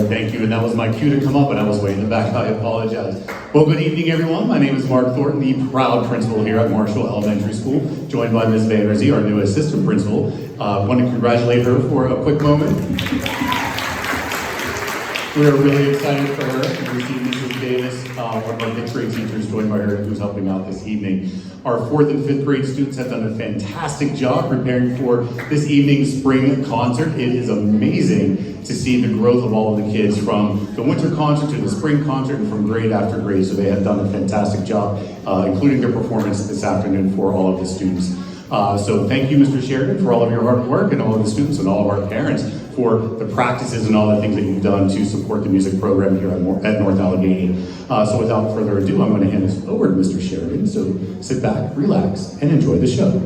thank you. And that was my cue to come up, and I was way in the back. I apologize. Well, good evening, everyone. My name is Mark Thornton, the proud principal here at Marshall Elementary School, joined by Ms. Van Rizzi, our new assistant principal. I want to congratulate her for a quick moment. We are really excited for her to receive Mrs. Davis, one of our fifth grade teachers, joined by her, who's helping out this evening. Our 4th and 5th grade students have done a fantastic job preparing for this evening's spring concert. It is amazing to see the growth of all of the kids from the winter concert to the spring concert and from grade after grade. So they have done a fantastic job, including their performance this afternoon for all of the students. So thank you, Mr. Sheridan, for all of your hard work, and all of the students and all of our parents for the practices and all the things that you've done to support the music program here at North Allegheny. So without further ado, I'm going to hand this over to Mr. Sheridan. So sit back, relax, and enjoy the show.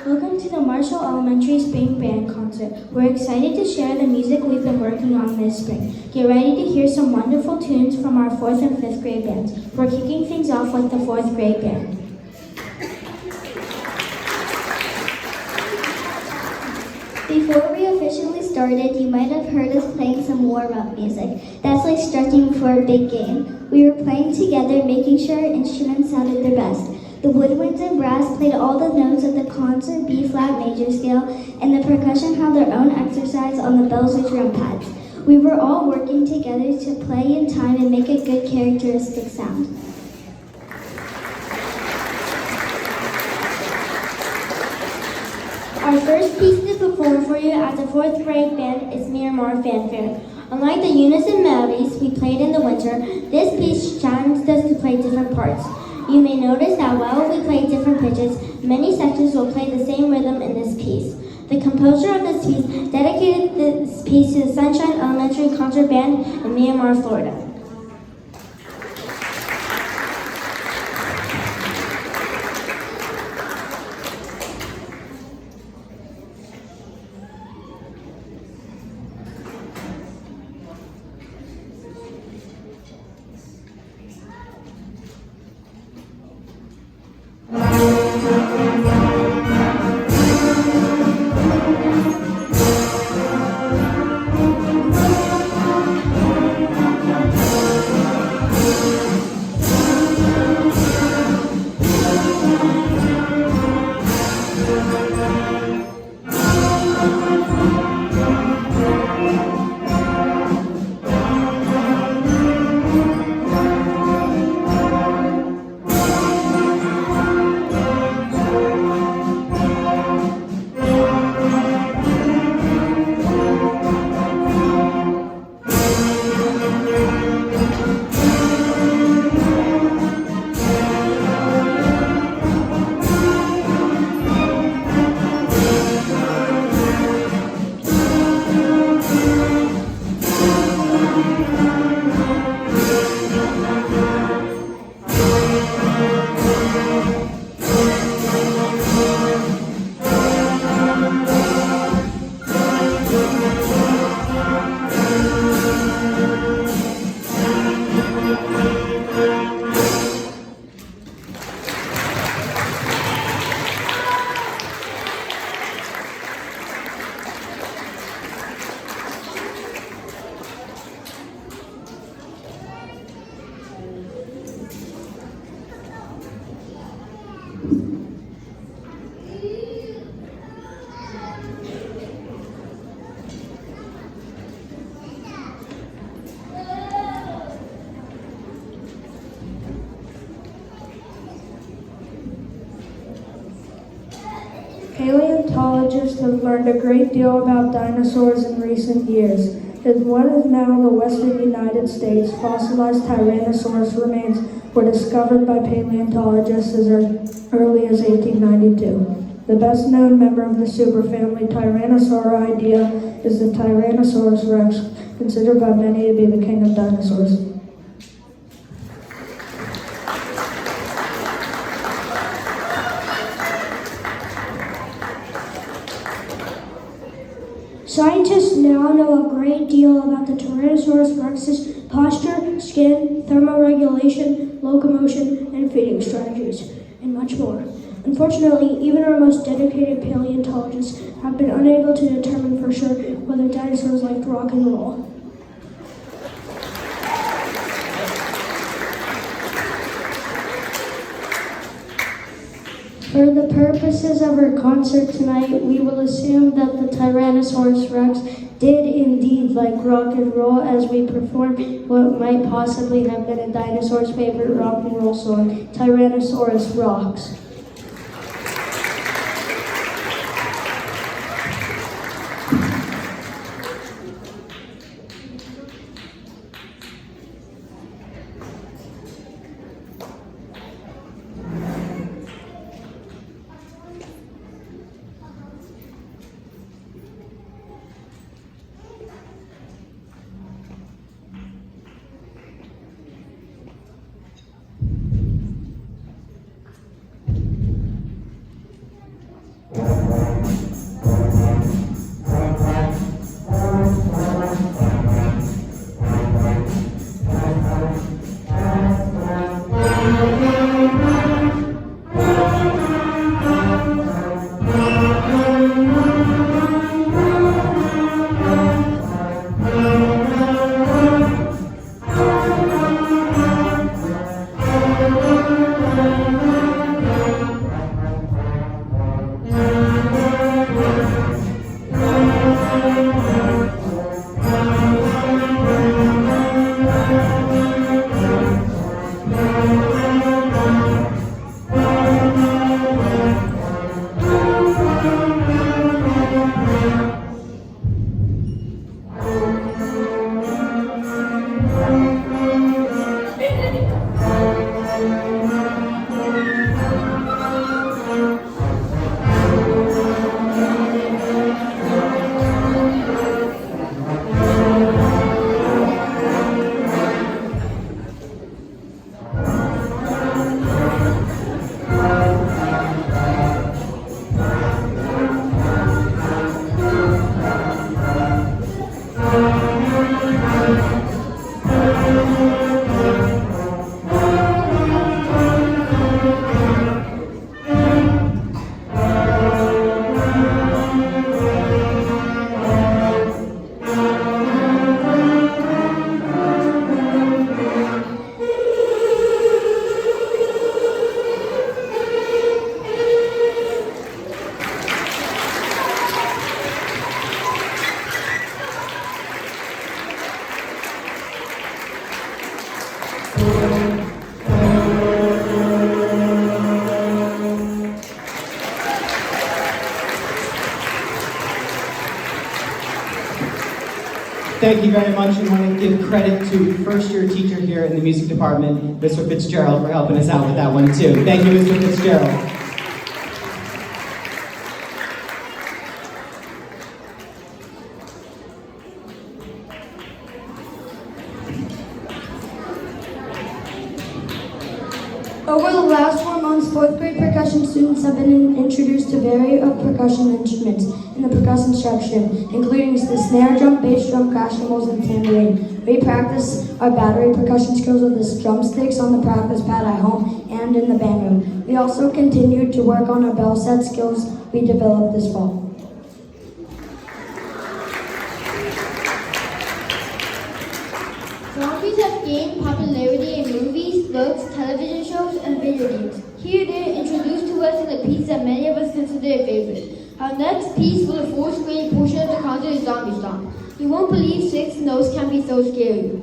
Welcome to the Marshall Elementary Spring Band Concert. We're excited to share the music we've been working on this spring. Get ready to hear some wonderful tunes from our 4th and 5th grade bands. We're kicking things off with the 4th grade band. Before we officially started, you might have heard us playing some warm-up music. That's like stretching for a big game. We were playing together, making sure our instruments sounded their best. The woodwinds and brass played all the notes of the concert B-flat major scale, and the percussion held their own exercise on the bells or drum pads. We were all working together to play in time and make a good characteristic sound. Our first piece to perform for you as a 4th grade band is Miramar Fanfare. Unlike the unison melodies we played in the winter, this piece challenges us to play different parts. You may notice that while we play different pitches, many sections will play the same rhythm in this piece. The composer of this piece dedicated this piece to the Sunshine Elementary Concert Band in Miramar, Florida. Paleontologists have learned a great deal about dinosaurs in recent years. In what is now the western United States, fossilized Tyrannosaurus remains were discovered by paleontologists as early as 1892. The best-known member of the superfamily Tyrannosauridae is the Tyrannosaurus rex, considered by many to be the king of dinosaurs. Scientists now know a great deal about the Tyrannosaurus rex's posture, skin, thermoregulation, locomotion, and feeding strategies. and much more. Unfortunately, even our most dedicated paleontologists have been unable to determine for sure whether dinosaurs liked rock and roll. For the purposes of our concert tonight, we will assume that the Tyrannosaurus Rex did indeed like rock and roll as we perform what might possibly have been a dinosaur's favorite rock and roll song, Tyrannosaurus Rocks. Thank you very much. We want to give credit to first-year teacher here in the music department, Mr. Fitzgerald, for helping us out with that one too. Thank you, Mr. Fitzgerald. Over the last 4 months, 4th grade percussion students have been introduced to variety of percussion instruments in the percussion section, including the snare drum, bass drum, crash cymbals, and tambourine. We practice our battery percussion skills with the drumsticks on the practice pad at home and in the band room. We also continue to work on our bell set skills we developed this fall. Zombies have gained popularity in movies, books, television shows, and video games. Here they are introduced to us in a piece that many of us consider a favorite. Our next piece for the 4th grade portion of the concert is Zombie Stomp. You won't believe 6 notes can be so scary.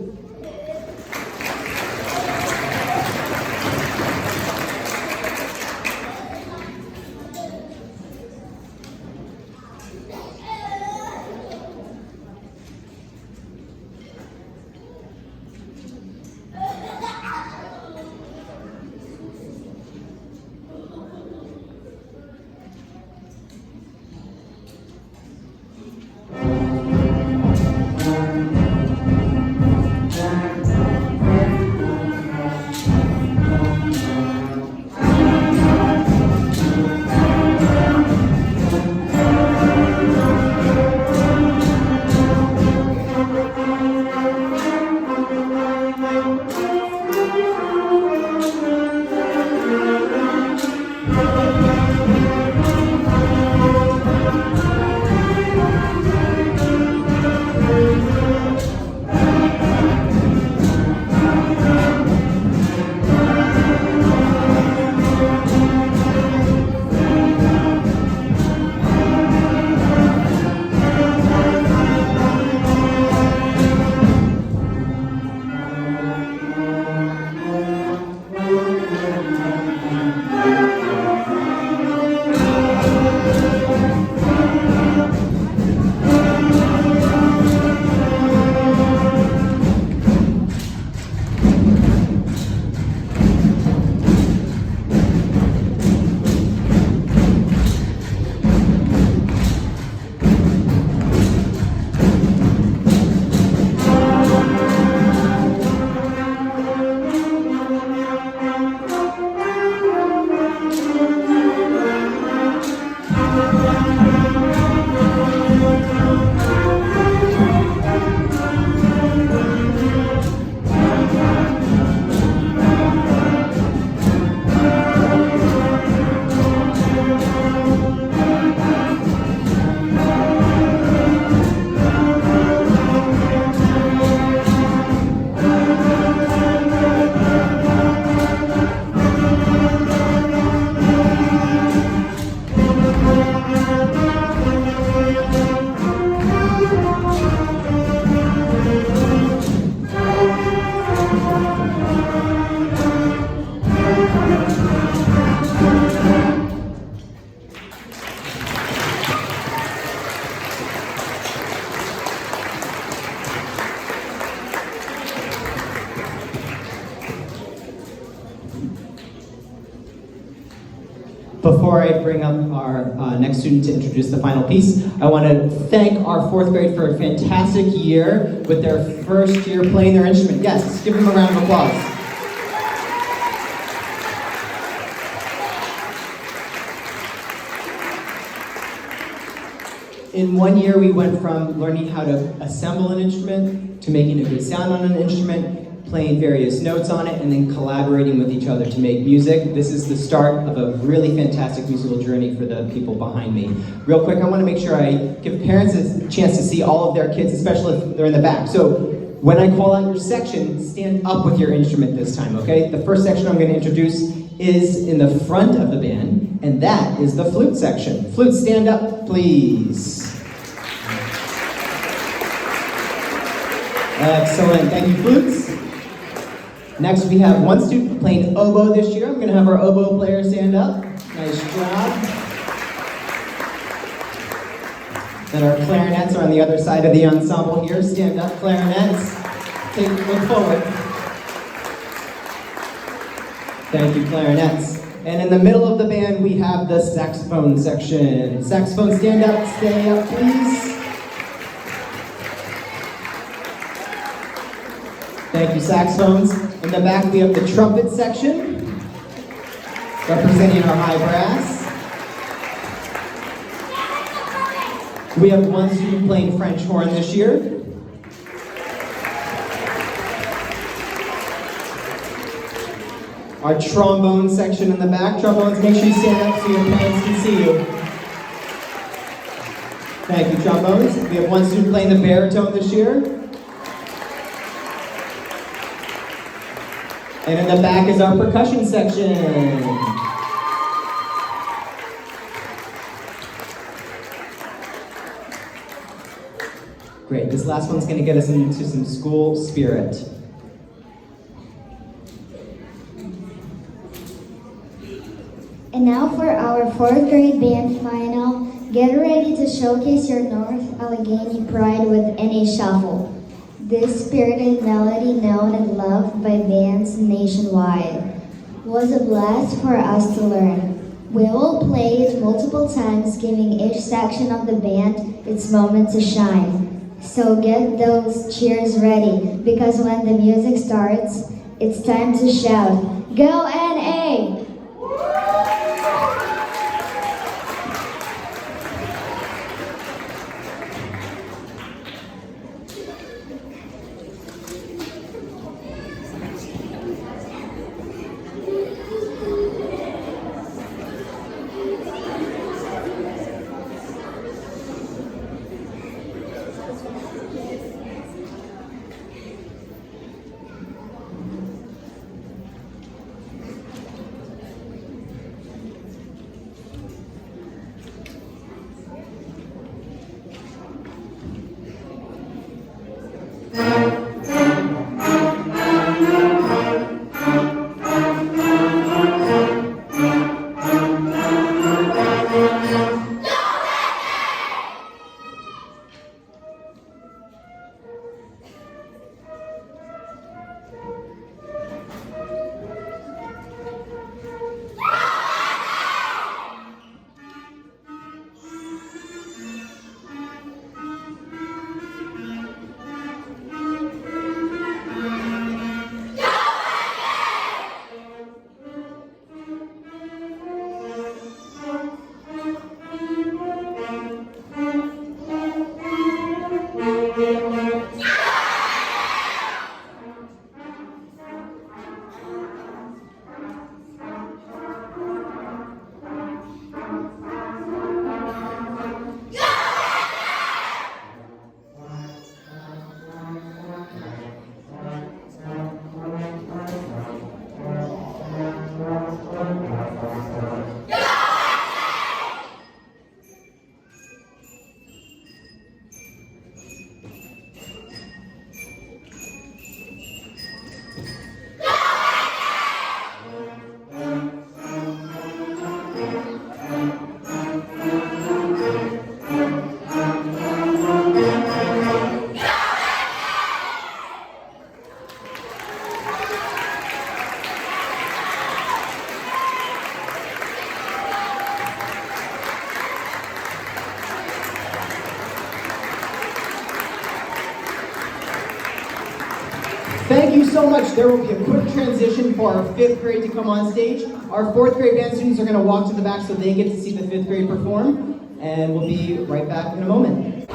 Before I bring up our next student to introduce the final piece, I want to thank our fourth grade for a fantastic year with their first year playing their instrument. Yes, give them a round of applause. In 1 year, we went from learning how to assemble an instrument to making a good sound on an instrument, playing various notes on it, and then collaborating with each other to make music. This is the start of a really fantastic musical journey for the people behind me. Real quick, I want to make sure I give parents a chance to see all of their kids, especially if they're in the back. So when I call out your section, stand up with your instrument this time, okay? The first section I'm going to introduce is in the front of the band, and that is the flute section. Flute, stand up, please. Excellent, thank you, flutes. Next, we have one student playing oboe this year. I'm going to have our oboe player stand up. Nice job. Then our clarinets are on the other side of the ensemble here. Stand up, clarinets. Look forward. Thank you, clarinets. And in the middle of the band, we have the saxophone section. Saxophone, stand up, stay up, please. Thank you, saxophones. In the back, we have the trumpet section, representing our high brass. We have one student playing French horn this year. Our trombone section in the back. Trombones, make sure you stand up so your parents can see you. Thank you, trombones. We have one student playing the baritone this year. And in the back is our percussion section. Great, this last one's gonna get us into some school spirit. And now for our fourth grade band final. Get ready to showcase your North Allegheny pride with any shuffle. This spirited melody, known and loved by bands nationwide, was a blast for us to learn. We will play it multiple times, giving each section of the band its moment to shine. So get those cheers ready, because when the music starts, it's time to shout, "Go NA!" Thank you so much. There will be a quick transition for our 5th grade to come on stage. Our 4th grade band students are going to walk to the back so they get to see the 5th grade perform. And we'll be right back in a moment.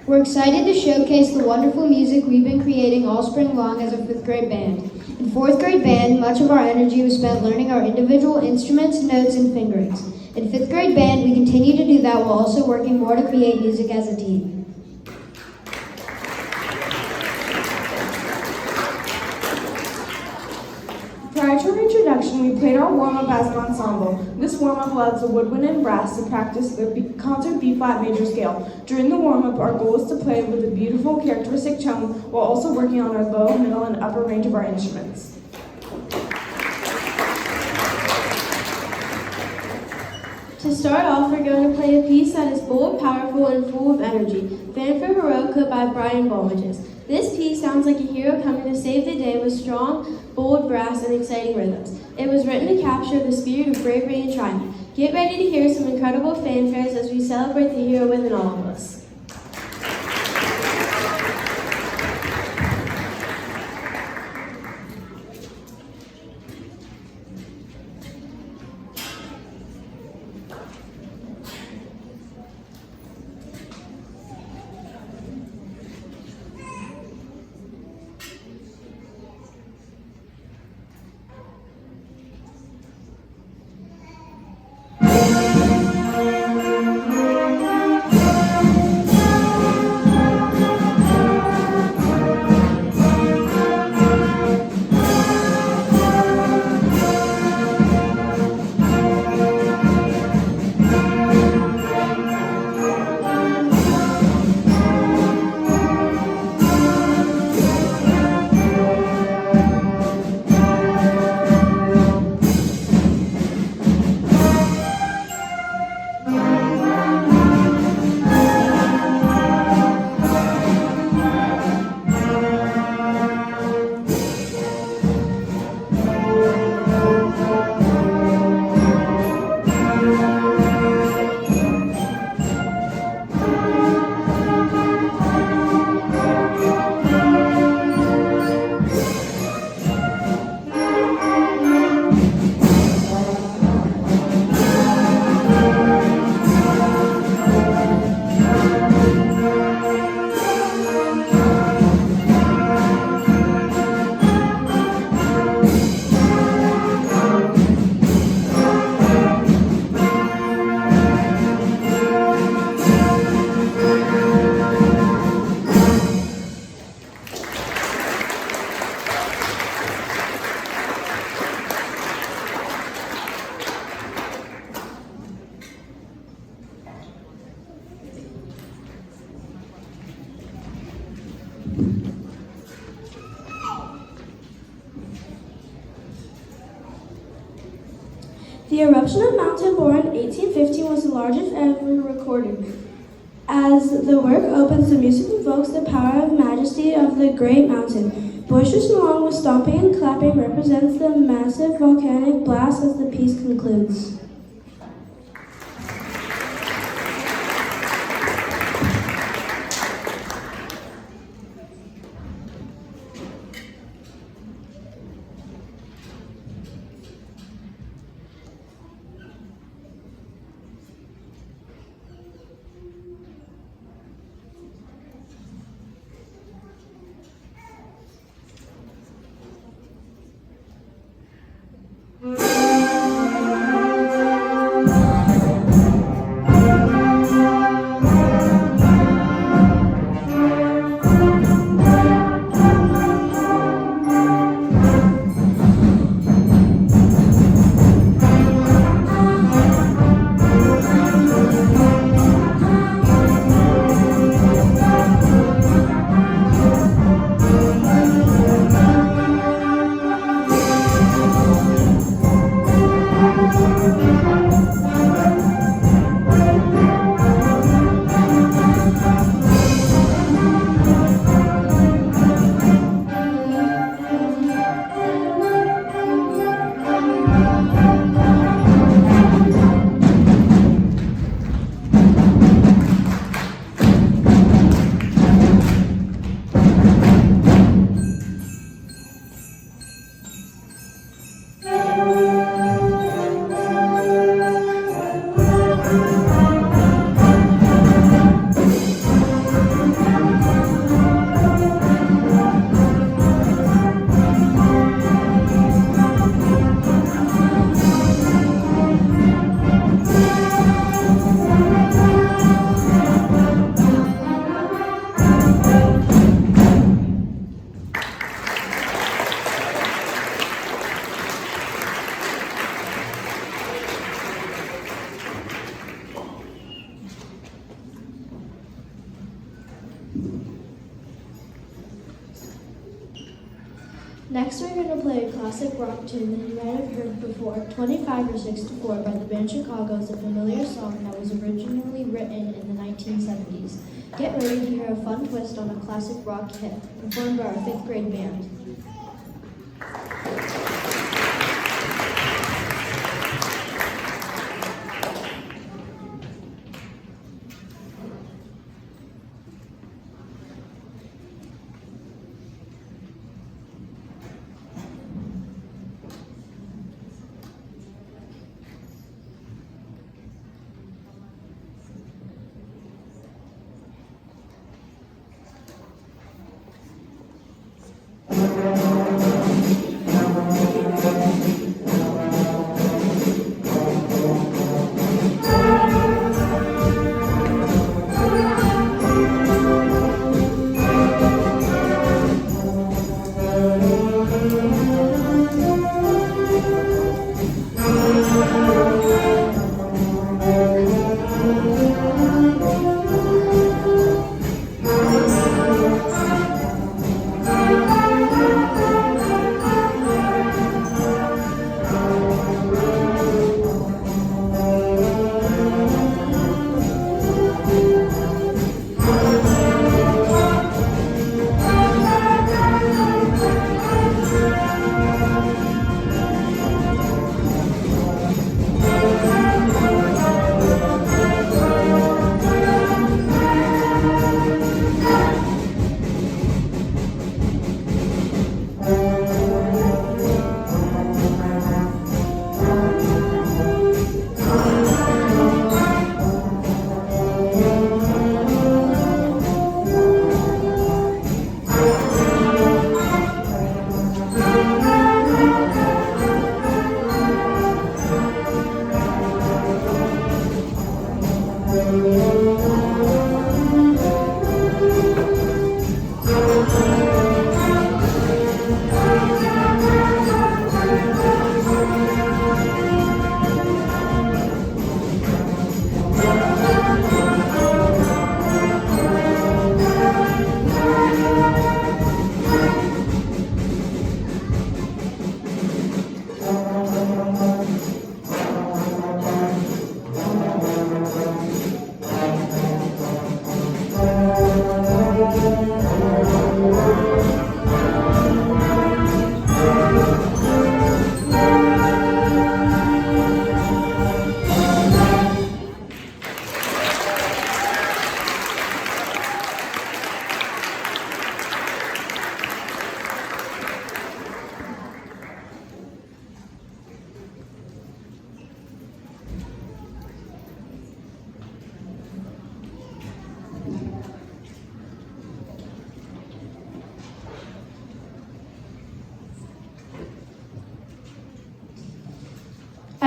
We're excited to showcase the wonderful music we've been creating all spring long as a 5th grade band. In 4th grade band, much of our energy was spent learning our individual instruments, notes, and fingerings. In 5th grade band, we continue to do that while also working more to create music as a team. Prior to our introduction, we played our warm-up as an ensemble. This warm-up allows the woodwind and brass to practice the concert B-flat major scale. During the warm-up, our goal is to play with a beautiful, characteristic tone while also working on our low, middle, and upper range of our instruments. To start off, we're going to play a piece that is bold, powerful, and full of energy, Fanfare Heroica by Brian Balmages. This piece sounds like a hero coming to save the day with strong, bold brass and exciting rhythms. It was written to capture the spirit of bravery and triumph. Get ready to hear some incredible fanfares as we celebrate the hero within all of us. The eruption of Mount Tambora in 1815 was the largest ever recorded. As the work opens, the music invokes the power and majesty of the great mountain. Boisterous along with stomping and clapping represents the massive volcanic blast as the piece concludes. Next, we're going to play a classic rock tune that you might have heard before. 25 or 6 to 4 by the band Chicago is a familiar song that was originally written in the 1970s. Get ready to hear a fun twist on a classic rock hit, performed by our 5th grade band. Thank you.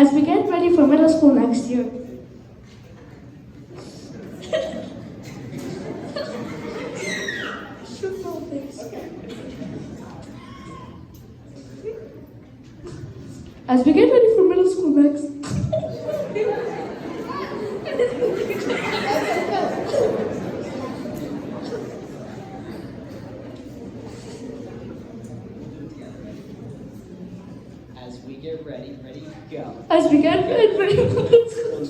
As we get ready for middle school next year, as we get ready for middle school next, As we get ready, go. as we get ready for middle school,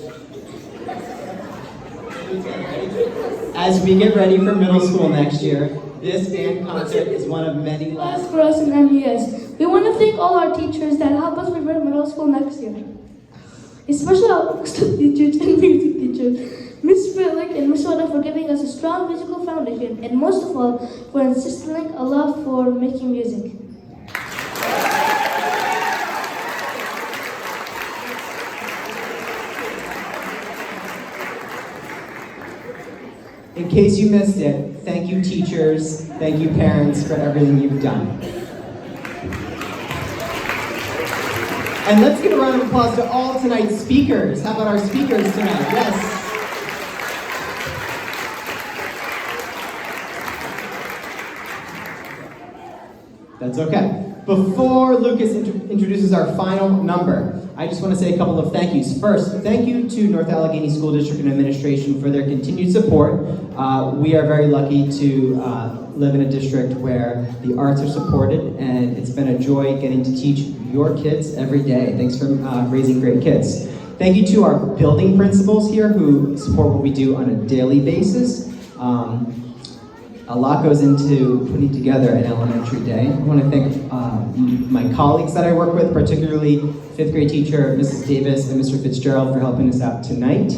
As we get ready for middle school next year, this band concert is one of many class for us in MES. We want to thank all our teachers that help us prepare for middle school next year. Especially our books teachers and music teachers, Miss Frederick and Miss Soda for giving us a strong musical foundation, and most of all, for instilling a love for making music. In case you missed it, thank you teachers, thank you parents for everything you've done. And let's give a round of applause to all tonight's speakers. How about our speakers tonight? Yes. That's okay. Before Lucas introduces our final number, I just want to say a couple of thank yous. First, thank you to North Allegheny School District and Administration for their continued support. We are very lucky to live in a district where the arts are supported, and it's been a joy getting to teach your kids every day. Thanks for raising great kids. Thank you to our building principals here who support what we do on a daily basis. A lot goes into putting together an elementary day. I want to thank my colleagues that I work with, particularly 5th grade teacher Mrs. Davis and Mr. Fitzgerald for helping us out tonight.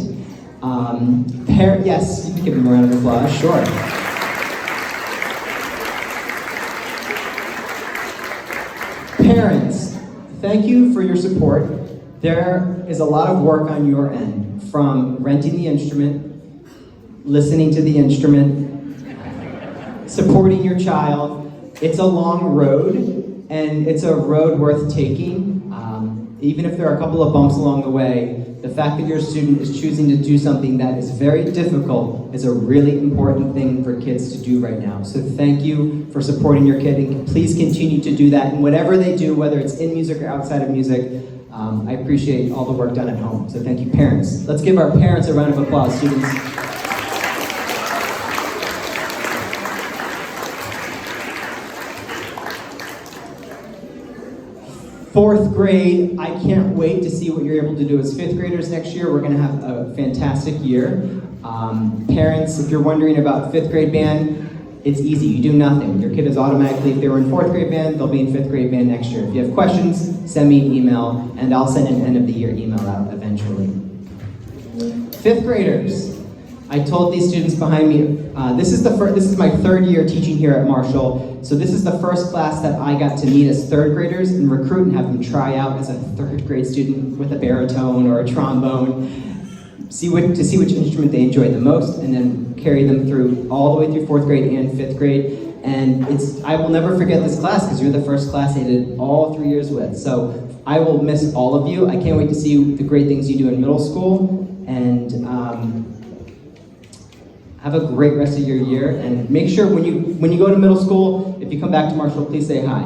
Yes, you can give them a round of applause, sure. Parents, thank you for your support. There is a lot of work on your end, from renting the instrument, listening to the instrument, supporting your child. It's a long road, and it's a road worth taking. Even if there are a couple of bumps along the way, the fact that your student is choosing to do something that is very difficult is a really important thing for kids to do right now. So thank you for supporting your kid, and please continue to do that. And whatever they do, whether it's in music or outside of music, I appreciate all the work done at home. So thank you, parents. Let's give our parents a round of applause, students. Fourth grade, I can't wait to see what you're able to do as 5th graders next year. We're gonna have a fantastic year. Parents, if you're wondering about 5th grade band, it's easy, you do nothing. Your kid is automatically, if they were in 4th grade band, they'll be in 5th grade band next year. If you have questions, send me an email, and I'll send an end of the year email out eventually. 5th graders, I told these students behind me, this is my 3rd year teaching here at Marshall, so this is the first class that I got to meet as 3rd graders and recruit and have them try out as a 3rd grade student with a baritone or a trombone, to see which instrument they enjoy the most, and then carry them through all the way through 4th grade and 5th grade. And I will never forget this class because you're the first class I did all 3 years with. So I will miss all of you. I can't wait to see the great things you do in middle school, and have a great rest of your year, and make sure when you go to middle school, if you come back to Marshall, please say hi,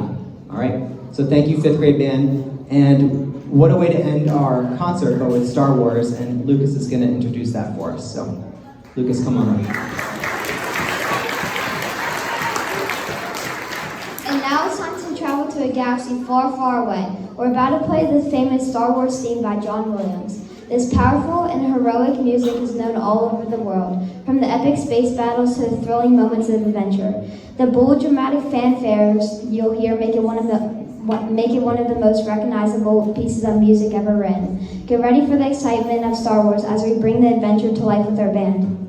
all right? So thank you, 5th grade band, and what a way to end our concert, but with Star Wars, and Lucas is gonna introduce that for us. So, Lucas, come on up. And now it's time to travel to a galaxy far, far away. We're about to play the famous Star Wars theme by John Williams. This powerful and heroic music is known all over the world, from the epic space battles to the thrilling moments of adventure. The bold, dramatic fanfares you'll hear make it one of the most recognizable pieces of music ever written. Get ready for the excitement of Star Wars as we bring the adventure to life with our band.